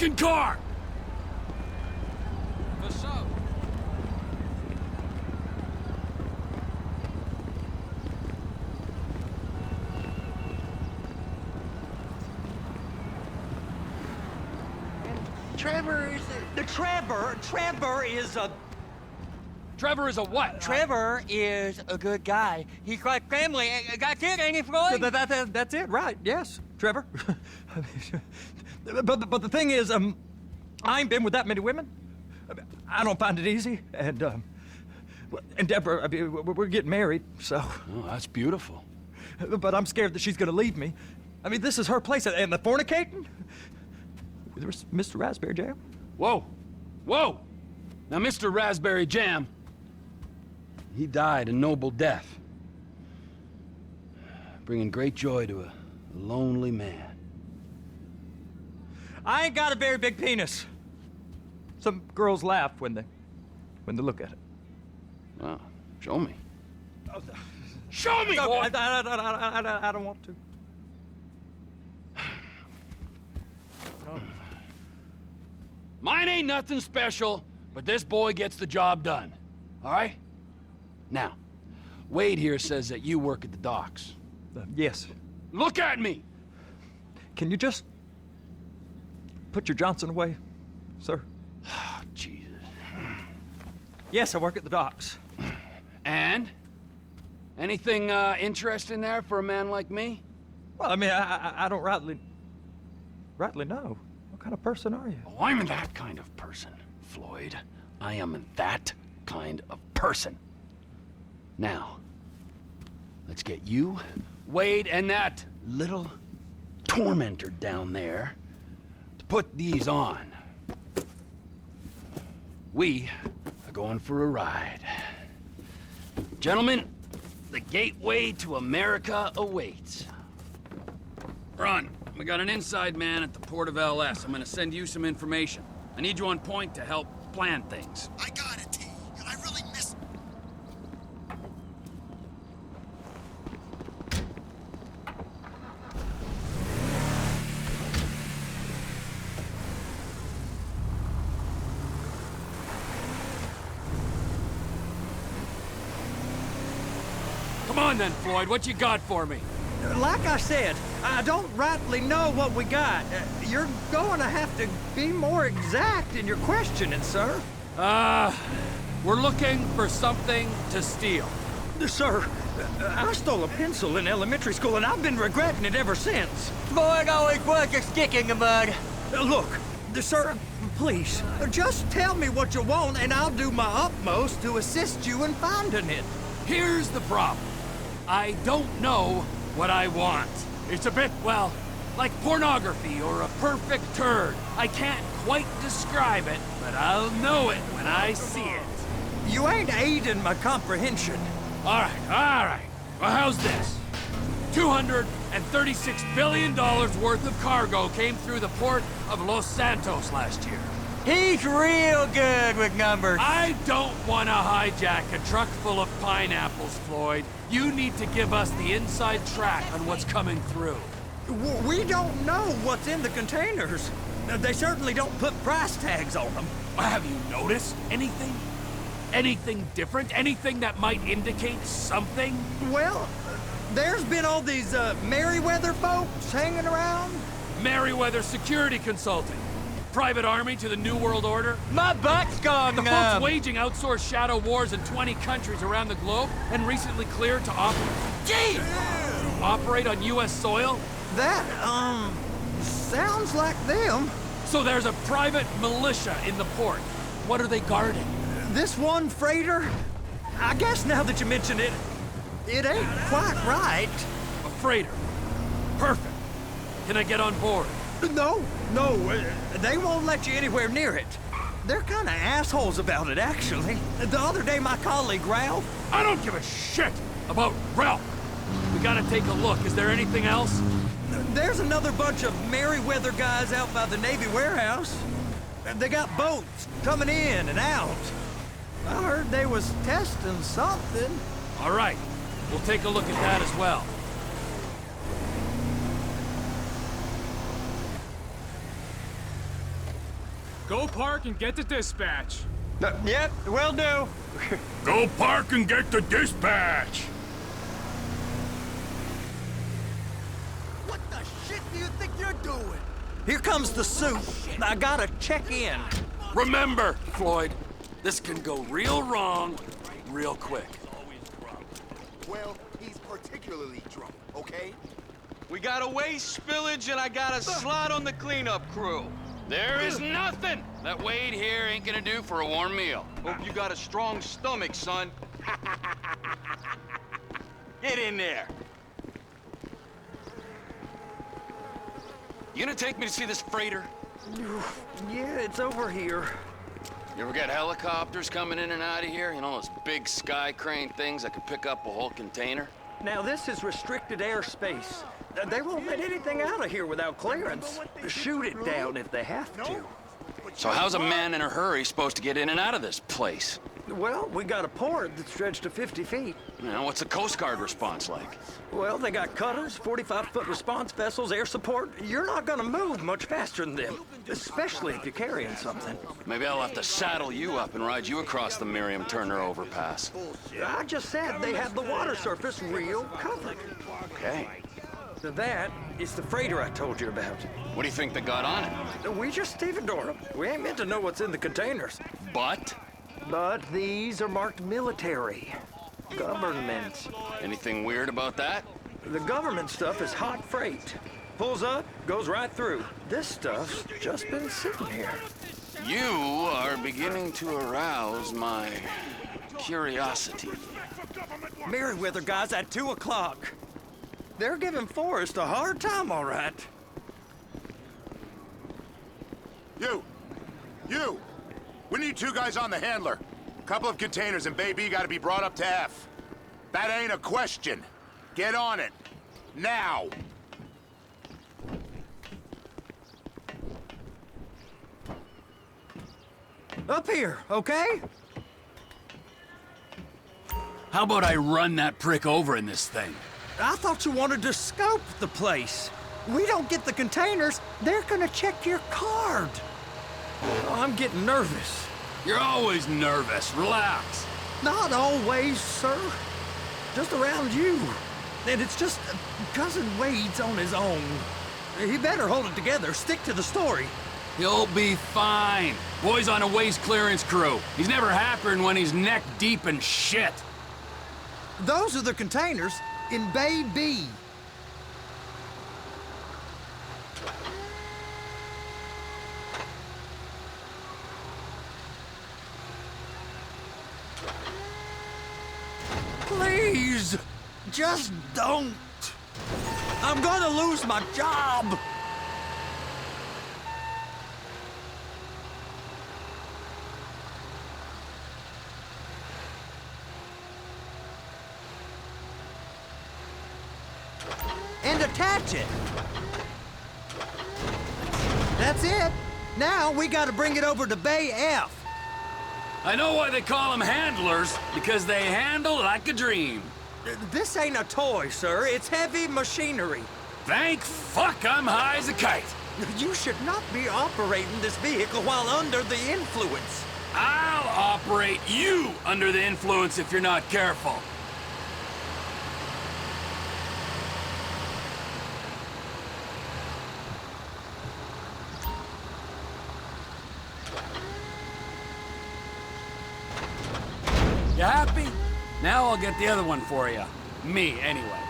fucking car! What's up? Trevor is a... Trevor is a what? Trevor is a good guy. He's like family. That's it, ain't he, Floyd? That's it, right? Yes, Trevor. but the thing is, I ain't been with that many women. I don't find it easy, and Deborah, I mean, we're getting married, so. Oh, that's beautiful. But I'm scared that she's gonna leave me. I mean, this is her place, and the fornicating. There's Mr. Raspberry Jam. Whoa, whoa! Now, Mr. Raspberry Jam, he died a noble death, bringing great joy to a lonely man. I ain't got a very big penis. Some girls laugh when they look at it. Wow, show me. Show me, No, boy! I don't want to. Mine ain't nothing special, but this boy gets the job done. All right? Now, Wade here says that you work at the docks. Yes. Look at me! Can you just put your Johnson away, sir? Oh, Jesus. Yes, I work at the docks. And? Anything interesting there for a man like me? Well, I mean, I don't rightly know. What kind of person are you? Oh, I'm that kind of person, Floyd. I am that kind of person. Now, let's get you, Wade, and that little tormentor down there to put these on. We are going for a ride. Gentlemen, the gateway to America awaits. Ron, we got an inside man at the Port of LS. I'm gonna send you some information. I need you on point to help plan things. I got it, T. I really miss... Come on then, Floyd, what you got for me? Like I said, I don't rightly know what we got. You're going to have to be more exact in your questioning, sir. We're looking for something to steal. Sir, I stole a pencil in elementary school, and I've been regretting it ever since. Floyd always was a stick in the mud. Look, sir, please, just tell me what you want, and I'll do my utmost to assist you in finding it. Here's the problem. I don't know what I want. It's a bit, well, like pornography or a perfect turd. I can't quite describe it, but I'll know it when I see it. You ain't aiding my comprehension. All right. Well, how's this? $236 billion worth of cargo came through the Port of Los Santos last year. He's real good with numbers. I don't want to hijack a truck full of pineapples, Floyd. You need to give us the inside track on what's coming through. We don't know what's in the containers. They certainly don't put price tags on them. Have you noticed anything? Anything different? Anything that might indicate something? Well, there's been all these Merryweather folks hanging around. Merryweather Security Consulting. Private army to the New World Order. My butt's gone The numb. folks waging outsourced shadow wars in 20 countries around the globe and recently cleared to operate on U.S. soil. That, sounds like them. So there's a private militia in the port. What are they guarding? This one freighter, I guess now that you mention it, it ain't quite right. A freighter. Perfect. Can I get on board? No, they won't let you anywhere near it. They're kind of assholes about it, actually. The other day, my colleague, Ralph... I don't give a shit about Ralph. We gotta take a look. Is there anything else? There's another bunch of Merryweather guys out by the Navy warehouse. They got boats coming in and out. I heard they was testing something. All right. We'll take a look at that as well. Go park and get to dispatch. Yep, will do. Go park and get the dispatch! What the shit do you think you're doing? Here comes the suit. I gotta check in. Remember, Floyd, this can go real wrong real quick. Well, he's particularly drunk, okay? We got a waste spillage and I got a slot on the cleanup crew. There is nothing that Wade here ain't gonna do for a warm meal. Hope you got a strong stomach, son. Get in there. You gonna take me to see this freighter? Yeah, it's over here. You ever got helicopters coming in and out of here? You know, those big sky crane things that could pick up a whole container? Now, this is restricted airspace. They won't let anything out of here without clearance. Shoot it down if they have to. So how's a man in a hurry supposed to get in and out of this place? Well, we got a port that's stretched to 50 feet. You know, what's the Coast Guard response like? Well, they got cutters, 45-foot response vessels, air support. You're not gonna move much faster than them, especially if you're carrying something. Maybe I'll have to saddle you up and ride you across the Miriam Turner overpass. I just said they have the water surface real covered. Okay. That is the freighter I told you about. What do you think they got on it? We just stevedore them. We ain't meant to know what's in the containers. But? But these are marked military. Government. Anything weird about that? The government stuff is hot freight. Pulls up, goes right through. This stuff's just been sitting here. You are beginning to arouse my curiosity. Merryweather guys at 2 o'clock. They're giving Forrest a hard time, all right. You! We need 2 guys on the handler. Couple of containers and Baby gotta be brought up to F. That ain't a question. Get on it. Now! Up here, okay? How about I run that prick over in this thing? I thought you wanted to scope the place. We don't get the containers, they're gonna check your card. Oh, I'm getting nervous. You're always nervous. Relax. Not always, sir. Just around you. And it's just Cousin Wade's on his own. He better hold it together, stick to the story. He'll be fine. Boy's on a waste clearance crew. He's never happier than when he's neck deep in shit. Those are the containers in Bay B. Please, just don't. I'm gonna lose my job. And attach it. That's it. Now we gotta bring it over to Bay F. I know why they call them handlers, because they handle like a dream. This ain't a toy, sir. It's heavy machinery. Thank fuck I'm high as a kite. You should not be operating this vehicle while under the influence. I'll operate you under the influence if you're not careful. You happy? Now I'll get the other one for you. Me, anyway.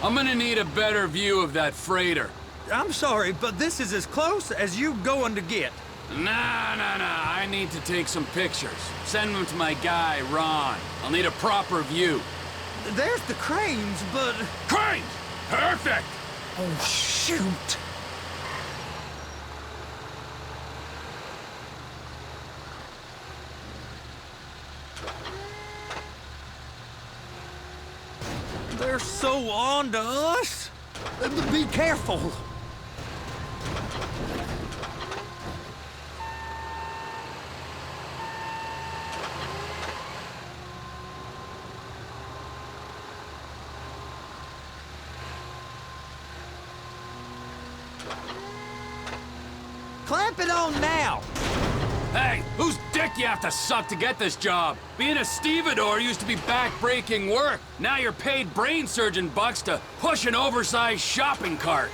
I'm gonna need a better view of that freighter. I'm sorry, but this is as close as you going to get. Nah. I need to take some pictures. Send them to my guy, Ron. I'll need a proper view. There's the cranes, but... Cranes! Perfect! Oh, shoot! They're so on to us. Be careful. Clamp it on now. Hey, whose dick you have to suck to get this job? Being a stevedore used to be back-breaking work. Now you're paid brain surgeon bucks to push an oversized shopping cart.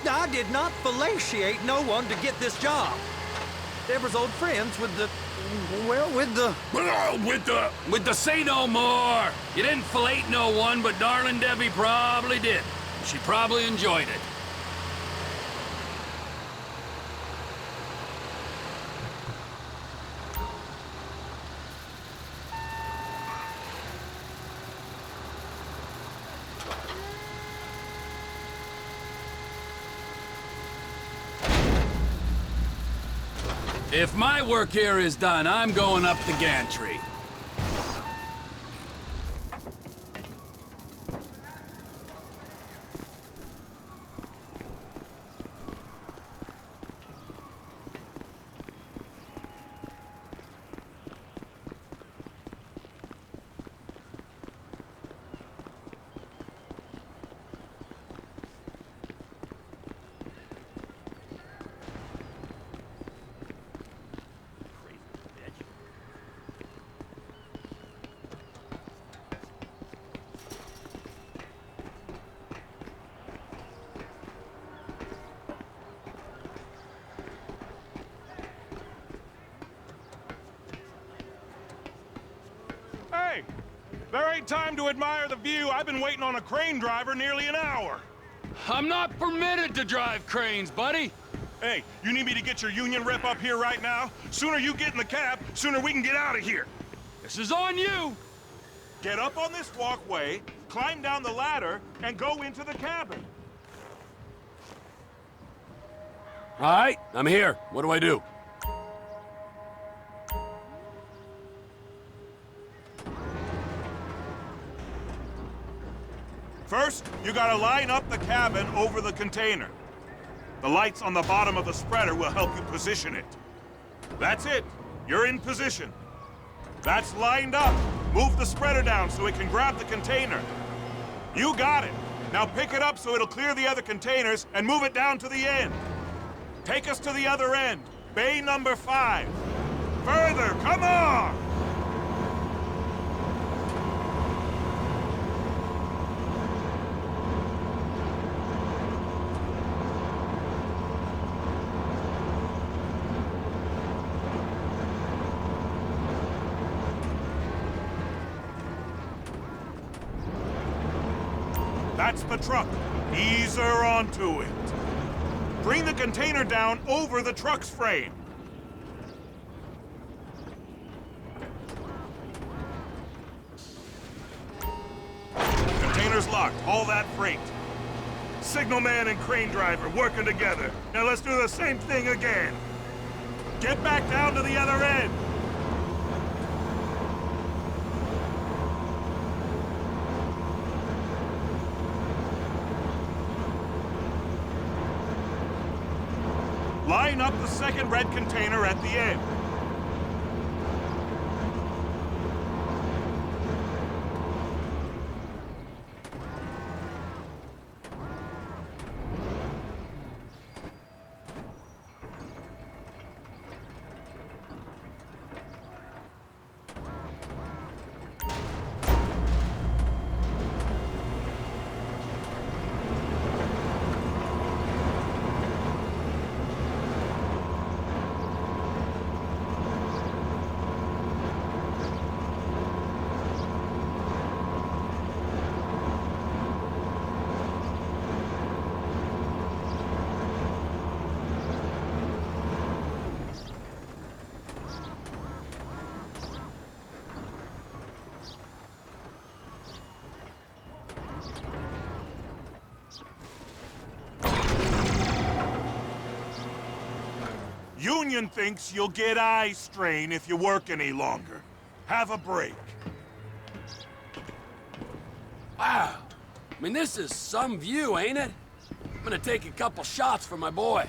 I did not fellatiate no one to get this job. Deborah's old friends with the... well, with the... With the say no more. You didn't fillet no one, but darling Debbie probably did. She probably enjoyed it. If my work here is done, I'm going up the gantry. Hey, there ain't time to admire the view. I've been waiting on a crane driver nearly an hour. I'm not permitted to drive cranes, buddy. Hey, you need me to get your union rep up here right now? Sooner you get in the cab, sooner we can get out of here. This is on you. Get up on this walkway, climb down the ladder, and go into the cabin. All right, I'm here. What do I do? First, you gotta line up the cabin over the container. The lights on the bottom of the spreader will help you position it. That's it. You're in position. That's lined up. Move the spreader down so it can grab the container. You got it. Now pick it up so it'll clear the other containers and move it down to the end. Take us to the other end. Bay number 5. Further, come on! That's the truck. Ease her onto it. Bring the container down over the truck's frame. Container's locked. Haul that freight. Signalman and crane driver working together. Now let's do the same thing again. Get back down to the other end. Line up the second red container at the end. Union thinks you'll get eye strain if you work any longer. Have a break. Wow. I mean, this is some view, ain't it? I'm gonna take a couple shots for my boy.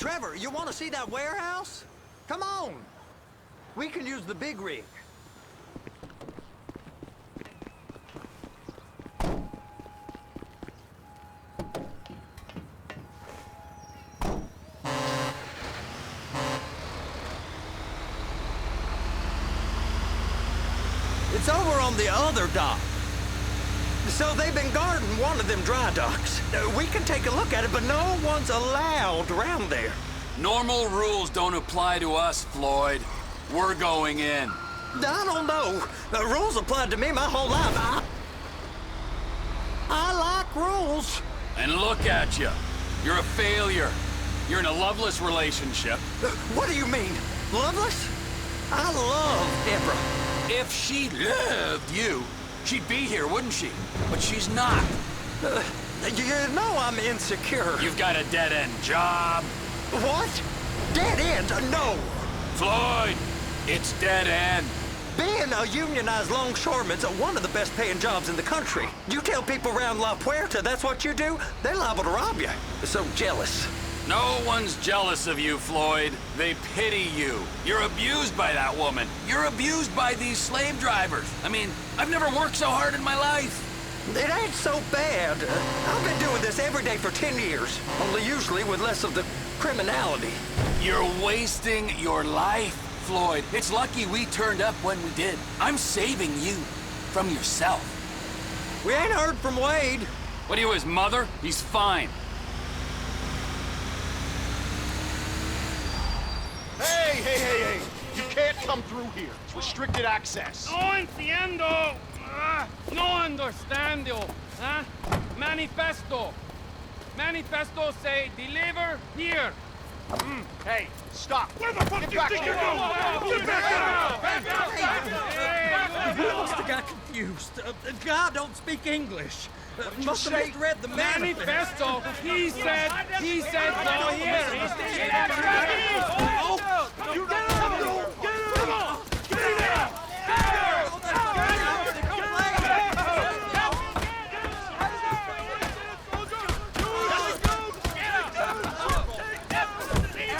Trevor, you want to see that warehouse? Come on. We can use the big rig. It's over on the other dock. So they've been guarding one of them dry docks. We can take a look at it, but no one's allowed around there. Normal rules don't apply to us, Floyd. We're going in. I don't know. The rules applied to me my whole life. I like rules. And look at you. You're a failure. You're in a loveless relationship. What do you mean? Loveless? I love Deborah. If she loved you, she'd be here, wouldn't she? But she's not. You know I'm insecure. You've got a dead-end job. What? Dead end? No. Floyd, it's dead end. Being a unionized longshoreman's one of the best paying jobs in the country. You tell people around La Puerta that's what you do, they're liable to rob you. They're so jealous. No one's jealous of you, Floyd. They pity you. You're abused by that woman. You're abused by these slave drivers. I mean, I've never worked so hard in my life. It ain't so bad. I've been doing this every day for 10 years, only usually with less of the criminality. You're wasting your life, Floyd. It's lucky we turned up when we did. I'm saving you from yourself. We ain't heard from Wade. What are you, his mother? He's fine. Hey! You can't come through here. It's restricted access. No entiendo. No understando. Huh? Manifesto. Manifesto say deliver here. Hey, stop. Where the fuck Get do you back think here. you're going? Get back out! You must have got confused. God don't speak English. Must have misread the Manifesto. He said no here. Get out! You get out! Come on! Get out!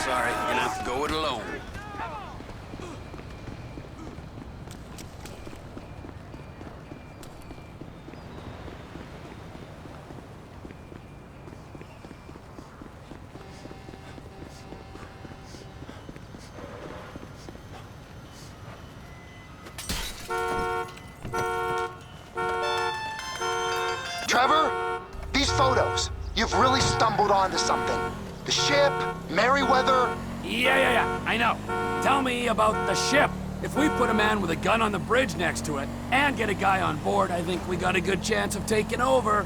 Sorry, you're gonna have to go it alone. Trevor, these photos. You've really stumbled onto something. The ship, Merryweather. Yeah, I know. Tell me about the ship. If we put a man with a gun on the bridge next to it and get a guy on board, I think we got a good chance of taking over.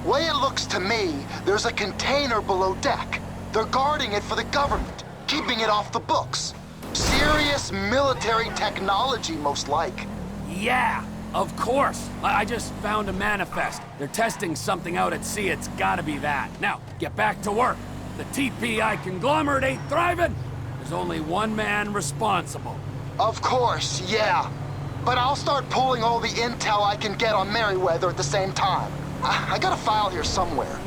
Way it looks to me, there's a container below deck. They're guarding it for the government, keeping it off the books. Serious military technology, most like. Yeah, of course. I just found a manifest. They're testing something out at sea. It's gotta be that. Now, get back to work. The TPI conglomerate ain't thriving. There's only one man responsible. Of course, yeah. But I'll start pulling all the intel I can get on Merryweather at the same time. I got a file here somewhere.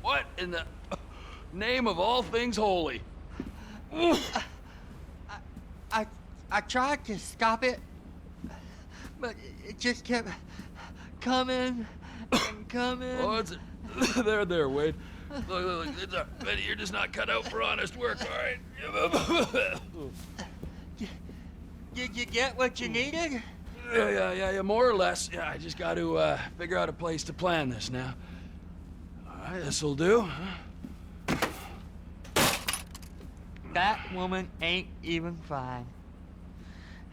What in the name of all things holy? I tried to stop it, but it just kept coming and coming. Oh, it's there, Wade. Look, you're just not cut out for honest work, all right? Did you get what you needed? Yeah, more or less. Yeah, I just got to figure out a place to plan this now. All right, this'll do. That woman ain't even fine.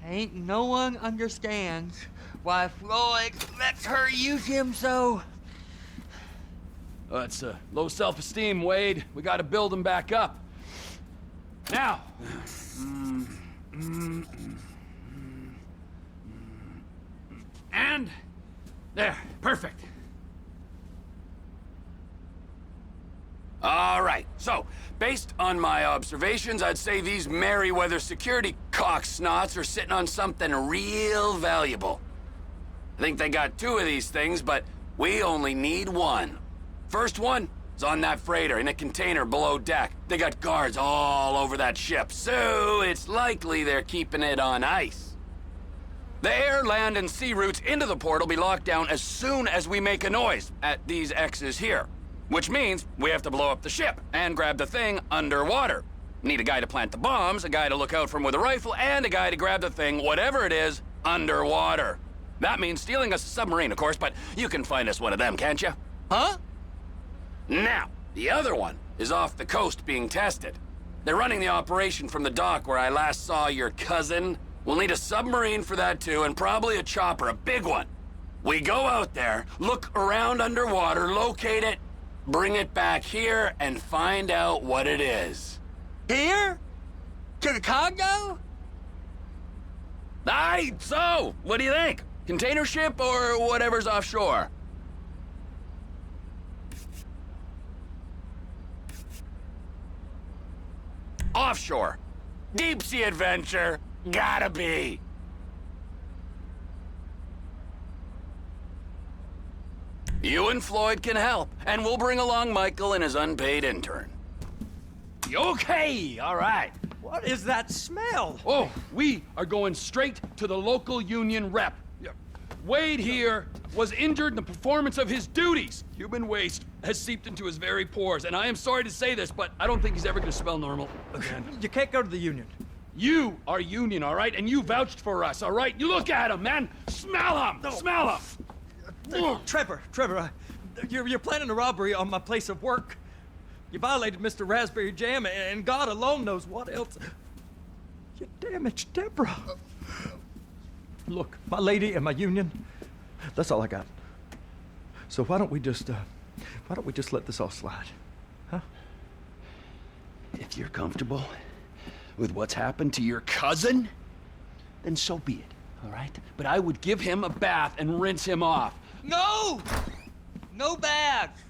Ain't no one understands why Floyd lets her use him so. Oh, it's low self-esteem, Wade. We got to build him back up. Now. And there, perfect. All right, so based on my observations, I'd say these Merryweather security cocksnots are sitting on something real valuable. I think they got 2 of these things, but we only need 1. First one is on that freighter in a container below deck. They got guards all over that ship, so it's likely they're keeping it on ice. The air, land, and sea routes into the port will be locked down as soon as we make a noise at these X's here. Which means we have to blow up the ship and grab the thing underwater. Need a guy to plant the bombs, a guy to look out for him with a rifle, and a guy to grab the thing, whatever it is, underwater. That means stealing us a submarine, of course, but you can find us one of them, can't you? Huh? Now, the other one is off the coast being tested. They're running the operation from the dock where I last saw your cousin. We'll need a submarine for that too, and probably a chopper, a big one. We go out there, look around underwater, locate it, bring it back here, and find out what it is. Here? To the Congo? Aye, so, what do you think? Container ship or whatever's offshore? Offshore. Deep sea adventure. Gotta be. You and Floyd can help, and we'll bring along Michael and his unpaid intern. Okay, all right. What is that smell? Oh, we are going straight to the local union rep. Wade here was injured in the performance of his duties. Human waste has seeped into his very pores, and I am sorry to say this, but I don't think he's ever gonna smell normal again. You can't go to the union. You are union, all right? And you vouched for us, all right? You look at him, man. Smell him. No. Smell him. Trevor, you're planning a robbery on my place of work. You violated Mr. Raspberry Jam, and God alone knows what else. You damaged Deborah. Look, my lady and my union, that's all I got. So why don't we just let this all slide, huh? If you're comfortable with what's happened to your cousin, then so be it, all right? But I would give him a bath and rinse him off. No! No baths!